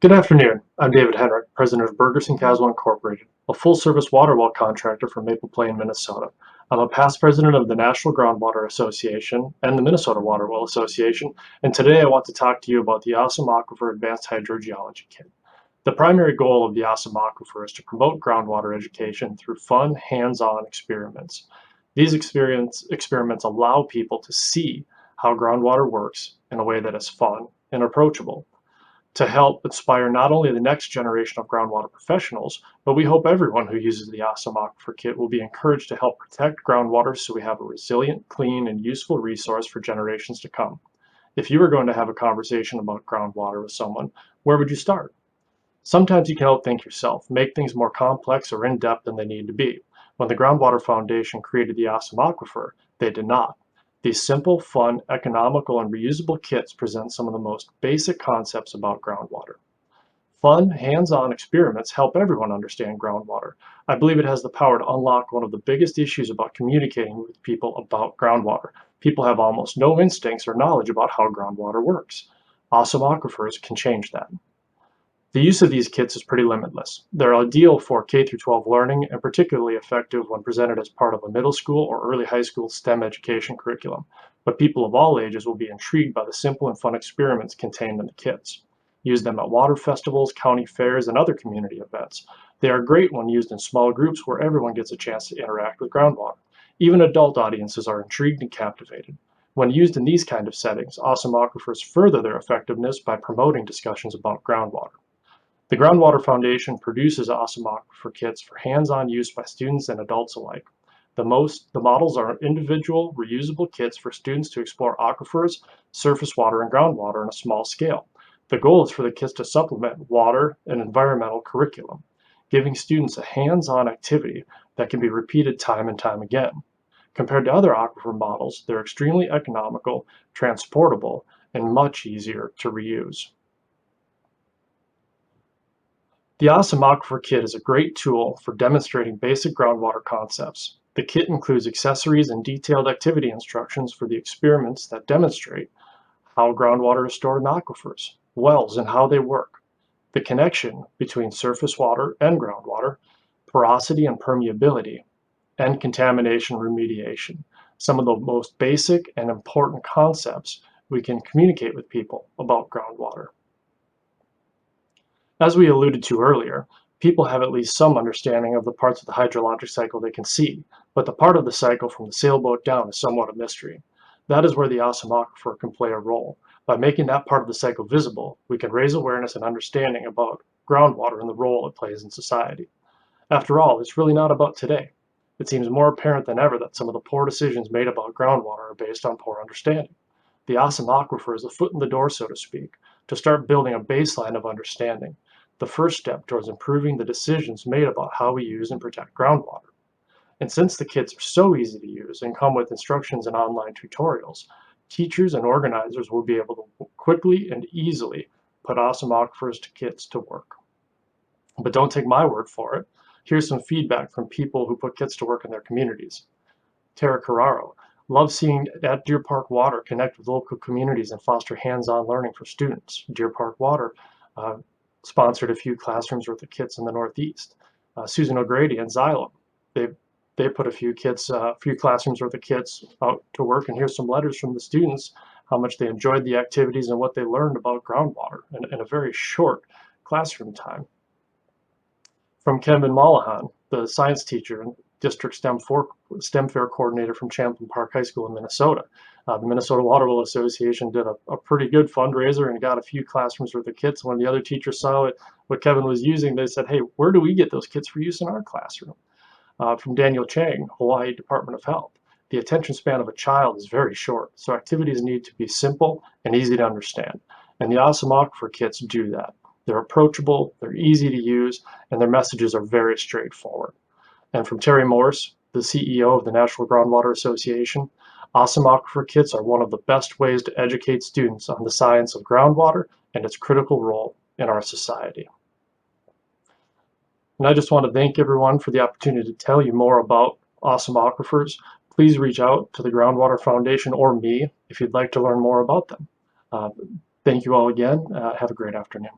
Good afternoon. I'm David Henrik, president of Bergerson Caswell Incorporated, a full-service water well contractor from Maple Plain, Minnesota. I'm a past president of the National Groundwater Association and the Minnesota Water Well Association, and today I want to talk to you about the Awesome Aquifer Advanced Hydrogeology Kit. The primary goal of the Awesome Aquifer is to promote groundwater education through fun, hands-on experiments. These experiments allow people to see how groundwater works in a way that is fun and approachable, to help inspire not only the next generation of groundwater professionals, but we hope everyone who uses the Awesome Aquifer Kit will be encouraged to help protect groundwater so we have a resilient, clean, and useful resource for generations to come. If you were going to have a conversation about groundwater with someone, where would you start? Sometimes you can outthink yourself, make things more complex or in-depth than they need to be. When the Groundwater Foundation created the Awesome Aquifer, they did not. These simple, fun, economical, and reusable kits present some of the most basic concepts about groundwater. Fun, hands-on experiments help everyone understand groundwater. I believe it has the power to unlock one of the biggest issues about communicating with people about groundwater. People have almost no instincts or knowledge about how groundwater works. Awesome aquifers can change that. The use of these kits is pretty limitless. They're ideal for K-12 learning and particularly effective when presented as part of a middle school or early high school STEM education curriculum. But people of all ages will be intrigued by the simple and fun experiments contained in the kits. Use them at water festivals, county fairs, and other community events. They are great when used in small groups where everyone gets a chance to interact with groundwater. Even adult audiences are intrigued and captivated. When used in these kind of settings, Awesome Aquifers further their effectiveness by promoting discussions about groundwater. The Groundwater Foundation produces Awesome Aquifer kits for hands-on use by students and adults alike. The models are individual, reusable kits for students to explore aquifers, surface water, and groundwater on a small scale. The goal is for the kits to supplement water and environmental curriculum, giving students a hands-on activity that can be repeated time and time again. Compared to other aquifer models, they're extremely economical, transportable, and much easier to reuse. The Awesome Aquifer Kit is a great tool for demonstrating basic groundwater concepts. The kit includes accessories and detailed activity instructions for the experiments that demonstrate how groundwater is stored in aquifers, wells, and how they work, the connection between surface water and groundwater, porosity and permeability, and contamination remediation, some of the most basic and important concepts we can communicate with people about groundwater. As we alluded to earlier, people have at least some understanding of the parts of the hydrologic cycle they can see, but the part of the cycle from the sailboat down is somewhat a mystery. That is where the Awesome Aquifer can play a role. By making that part of the cycle visible, we can raise awareness and understanding about groundwater and the role it plays in society. After all, it's really not about today. It seems more apparent than ever that some of the poor decisions made about groundwater are based on poor understanding. The Awesome Aquifer is a foot in the door, so to speak, to start building a baseline of understanding, the first step towards improving the decisions made about how we use and protect groundwater. And since the kits are so easy to use and come with instructions and online tutorials, teachers and organizers will be able to quickly and easily put Awesome Aquifers to kits to work. But don't take my word for it. Here's some feedback from people who put kits to work in their communities. Tara Carraro: love seeing at Deer Park Water connect with local communities and foster hands-on learning for students. Deer Park Water sponsored a few classrooms worth of kits in the Northeast. Susan O'Grady and Xylem, they put a few classrooms worth of kits out to work, and here's some letters from the students, how much they enjoyed the activities and what they learned about groundwater in a very short classroom time. From Kevin Mollahan, the science teacher and district STEM fair coordinator from Champlain Park High School in Minnesota. The Minnesota Water Well Association did a pretty good fundraiser and got a few classrooms worth of kits. When the other teachers saw what Kevin was using, they said, hey, where do we get those kits for use in our classroom? From Daniel Chang, Hawaii Department of Health. The attention span of a child is very short, so activities need to be simple and easy to understand. And the Awesome Aquifer kits do that. They're approachable, they're easy to use, and their messages are very straightforward. And from Terry Morse, the CEO of the National Groundwater Association, Awesome Aquifer kits are one of the best ways to educate students on the science of groundwater and its critical role in our society. And I just want to thank everyone for the opportunity to tell you more about Awesome Aquifers. Please reach out to the Groundwater Foundation or me if you'd like to learn more about them. Thank you all again. Have a great afternoon.